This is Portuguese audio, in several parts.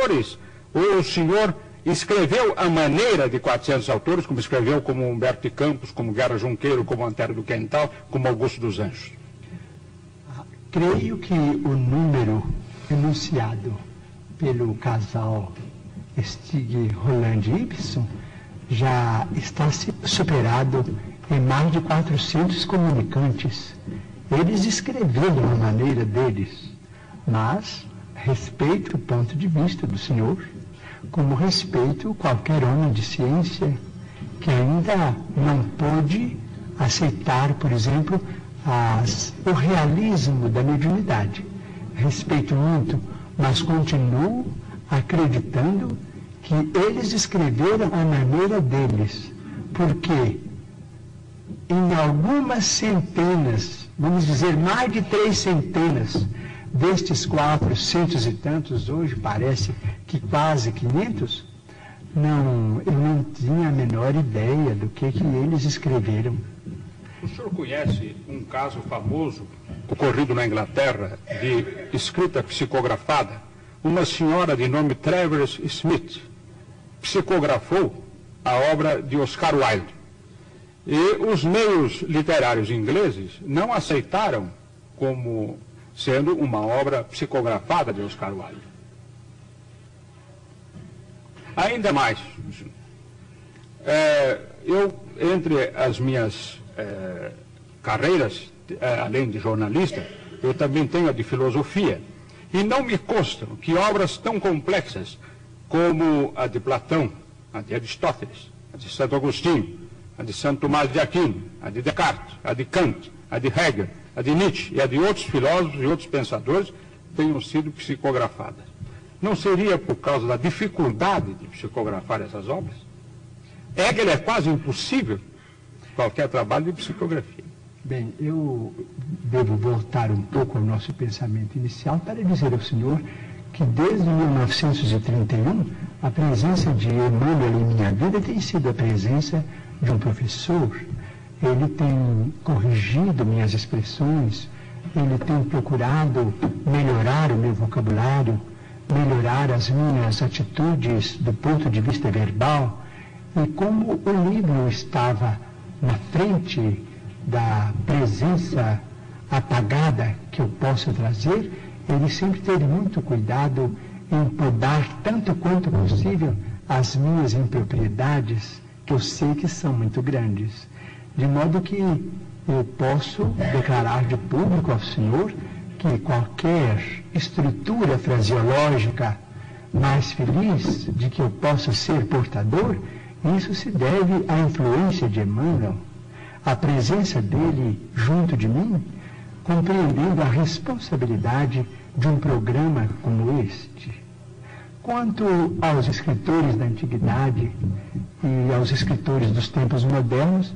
autores, ou o senhor escreveu a maneira de 400 autores, como escreveu como Humberto de Campos, como Guerra Junqueiro, como Antero do Quental, como Augusto dos Anjos? Creio que o número enunciado pelo casal Stig, Roland e Ibsen já está superado em mais de 400 comunicantes. Eles escreveram a maneira deles, mas respeito o ponto de vista do senhor, como respeito qualquer homem de ciência que ainda não pôde aceitar, por exemplo, o realismo da mediunidade. Respeito muito, mas continuo acreditando que eles escreveram a maneira deles, porque em algumas centenas, vamos dizer mais de 3 centenas, destes 400 e tantos, hoje parece que quase 500, eu não tinha a menor ideia do que eles escreveram. O senhor conhece um caso famoso ocorrido na Inglaterra de escrita psicografada? Uma senhora de nome Travers Smith psicografou a obra de Oscar Wilde. E os meios literários ingleses não aceitaram como sendo uma obra psicografada de Oscar Wilde. Ainda mais, entre as minhas carreiras, além de jornalista, eu também tenho a de filosofia. E não me constam que obras tão complexas como a de Platão, a de Aristóteles, a de Santo Agostinho, a de Santo Tomás de Aquino, a de Descartes, a de Kant, a de Hegel, a de Nietzsche e a de outros filósofos e outros pensadores tenham sido psicografadas. Não seria por causa da dificuldade de psicografar essas obras? Hegel é quase impossível qualquer trabalho de psicografia. Bem, eu devo voltar um pouco ao nosso pensamento inicial para dizer ao senhor que desde 1931 a presença de Emmanuel em minha vida tem sido a presença de um professor. Ele tem corrigido minhas expressões, ele tem procurado melhorar o meu vocabulário, melhorar as minhas atitudes do ponto de vista verbal. E como o livro estava na frente da presença apagada que eu posso trazer, ele sempre teve muito cuidado em podar tanto quanto possível as minhas impropriedades, que eu sei que são muito grandes. De modo que eu posso declarar de público ao senhor que qualquer estrutura fraseológica mais feliz de que eu possa ser portador, isso se deve à influência de Emmanuel, a presença dele junto de mim, compreendendo a responsabilidade de um programa como este. Quanto aos escritores da antiguidade e aos escritores dos tempos modernos,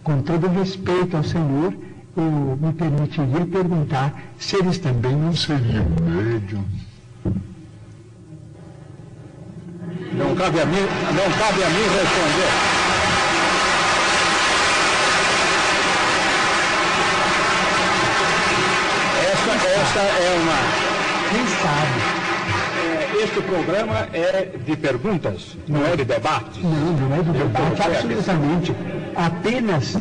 com todo respeito ao senhor, eu me permitiria perguntar se eles também não seriam médiums. Não cabe a mim responder. Esta é uma... Quem sabe? Este programa é de perguntas, não é de debates. Não é de debate, absolutamente. Apenas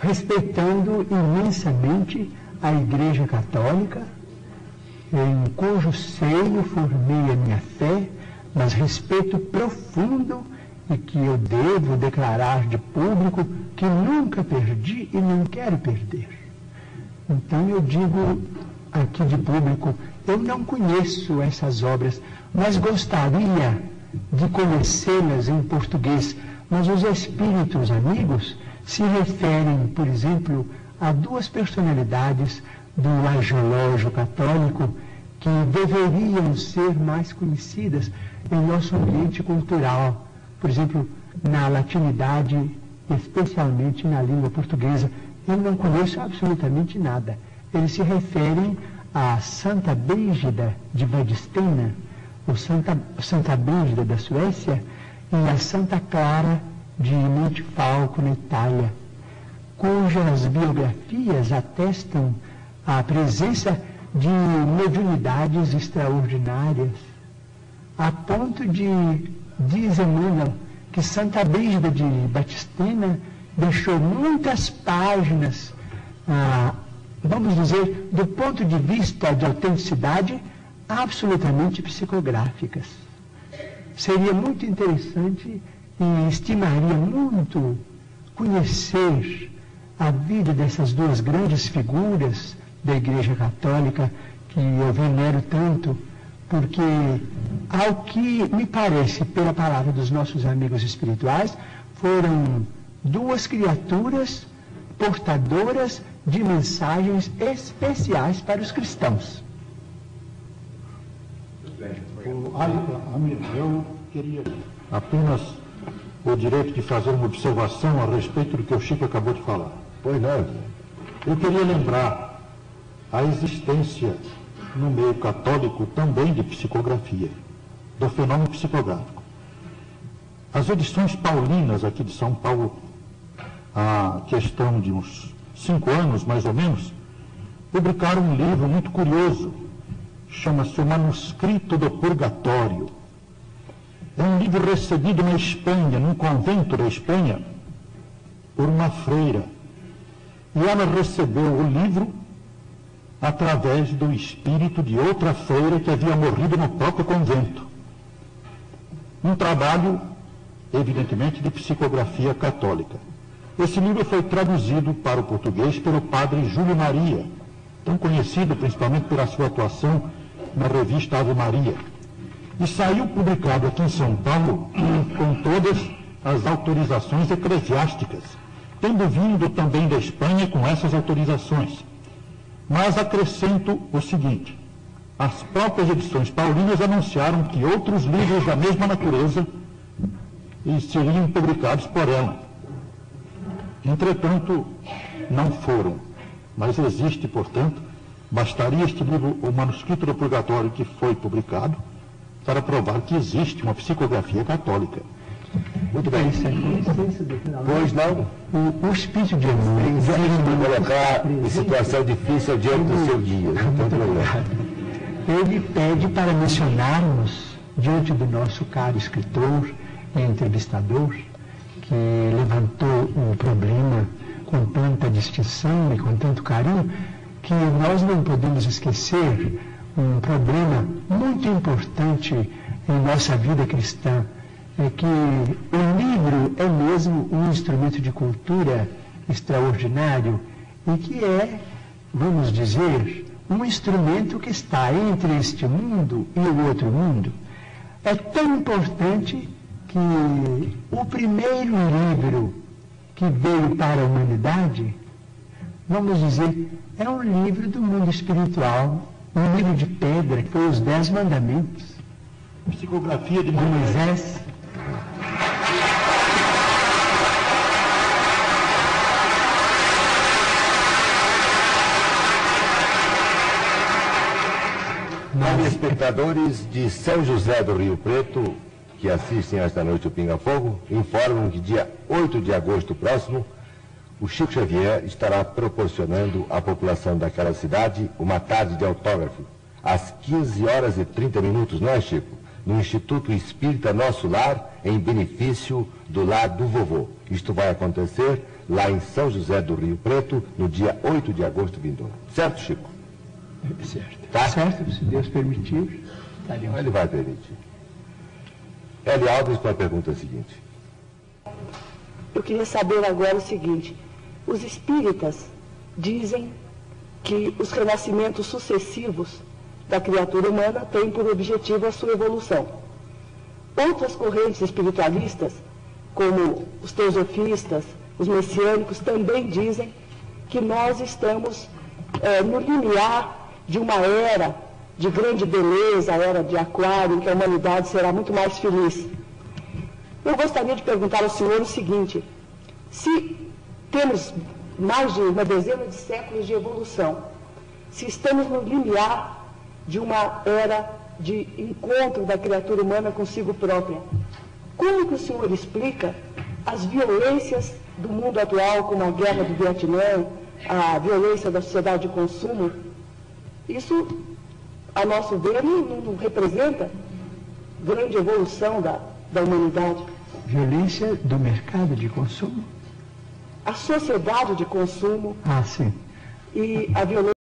respeitando imensamente a Igreja Católica, em cujo seio formei a minha fé, mas respeito profundo e que eu devo declarar de público que nunca perdi e não quero perder. Então eu digo aqui de público, eu não conheço essas obras, mas gostaria de conhecê-las em português. Mas os espíritos amigos se referem, por exemplo, a 2 personalidades do angelógio católico que deveriam ser mais conhecidas em nosso ambiente cultural. Por exemplo, na latinidade, especialmente na língua portuguesa. Eu não conheço absolutamente nada. Eles se referem a Santa Brígida de Vadstena, ou Santa Brígida da Suécia, e a Santa Clara de Montefalco, na Itália, cujas biografias atestam a presença de mediunidades extraordinárias. a ponto de, diz Emmanuel, que Santa Brígida de Batistina deixou muitas páginas, vamos dizer, do ponto de vista de autenticidade, absolutamente psicográficas. Seria muito interessante e estimaria muito conhecer a vida dessas duas grandes figuras da Igreja Católica, que eu venero tanto, porque, ao que me parece, pela palavra dos nossos amigos espirituais, foram duas criaturas portadoras de mensagens especiais para os cristãos. Eu queria apenas o direito de fazer uma observação a respeito do que o Chico acabou de falar. Pois não. Eu queria lembrar a existência no meio católico também de psicografia, do fenômeno psicográfico. As edições paulinas aqui de São Paulo, há questão de uns 5 anos, mais ou menos, publicaram um livro muito curioso, chama-se O Manuscrito do Purgatório. É um livro recebido na Espanha, num convento da Espanha, por uma freira. E ela recebeu o livro através do espírito de outra freira que havia morrido no próprio convento. Um trabalho, evidentemente, de psicografia católica. Esse livro foi traduzido para o português pelo padre Júlio Maria, tão conhecido principalmente pela sua atuação na revista Ave Maria. E saiu publicado aqui em São Paulo com todas as autorizações eclesiásticas, tendo vindo também da Espanha com essas autorizações. Mas acrescento o seguinte: as próprias edições paulinas anunciaram que outros livros da mesma natureza seriam publicados por ela. Entretanto, não foram. Mas existe, portanto, bastaria este livro, O Manuscrito do Purgatório, que foi publicado, para provar que existe uma psicografia católica. Muito bem. Pois não? O espírito de amor vem colocar em situação difícil diante do seu guia. Não tem problema. Ele pede para mencionarmos, diante do nosso caro escritor e entrevistador, que levantou um problema com tanta distinção e com tanto carinho, que nós não podemos esquecer um problema muito importante em nossa vida cristã, é que o livro é mesmo um instrumento de cultura extraordinário e que é, vamos dizer, um instrumento que está entre este mundo e o outro mundo. É tão importante que o primeiro livro que veio para a humanidade, vamos dizer, é um livro do mundo espiritual, um livro de pedra, que foi os 10 Mandamentos. Psicografia de Moisés. Espectadores de São José do Rio Preto, que assistem esta noite o Pinga Fogo, informam que dia 8 de agosto próximo, o Chico Xavier estará proporcionando à população daquela cidade uma tarde de autógrafo, às 15h30, não é, Chico? No Instituto Espírita Nosso Lar, em benefício do Lar do Vovô. Isto vai acontecer lá em São José do Rio Preto, no dia 8 de agosto vindouro. Certo, Chico? Certo. Tá? Certo, se Deus permitir. Ele vai permitir. Eli Alves com a pergunta seguinte. Eu queria saber agora o seguinte: os espíritas dizem que os renascimentos sucessivos da criatura humana têm por objetivo a sua evolução. Outras correntes espiritualistas, como os teosofistas, os messiânicos, também dizem que nós estamos no limiar de uma era de grande beleza, a era de Aquário, em que a humanidade será muito mais feliz. Eu gostaria de perguntar ao senhor o seguinte: se temos mais de uma dezena de séculos de evolução, se estamos no limiar de uma era de encontro da criatura humana consigo própria, como que o senhor explica as violências do mundo atual, como a guerra do Vietnã, a violência da sociedade de consumo? Isso, a nosso ver, não representa grande evolução da humanidade? Violência do mercado de consumo? A sociedade de consumo Ah, sim. e a violência